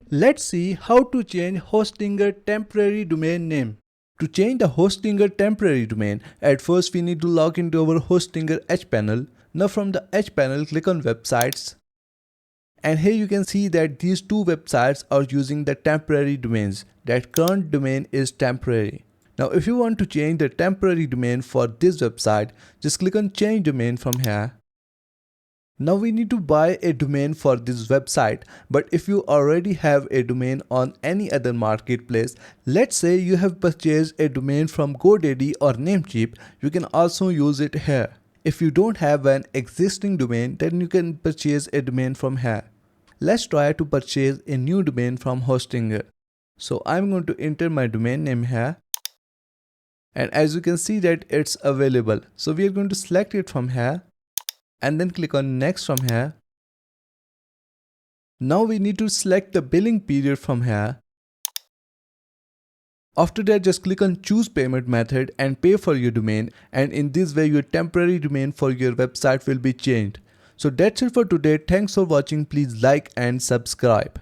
Let's see how to change Hostinger temporary domain name. To change the Hostinger temporary domain, at first we need to log into our Hostinger H panel. Now from the H panel, click on websites. And here you can see that these two websites are using the temporary domains. That current domain is temporary. Now if you want to change the temporary domain for this website, just click on change domain from here. Now we need to buy a domain for this website, but if you already have a domain on any other marketplace, let's say you have purchased a domain from GoDaddy or Namecheap, you can also use it here. If you don't have an existing domain, then you can purchase a domain from here. Let's try to purchase a new domain from Hostinger. So I'm going to enter my domain name here. And as you can see that it's available. So we are going to select it from here. And then click on next from here. Now we need to select the billing period from here. After that, just click on choose payment method and pay for your domain, and in this way your temporary domain for your website will be changed. So that's it for today. Thanks for watching. Please like and subscribe.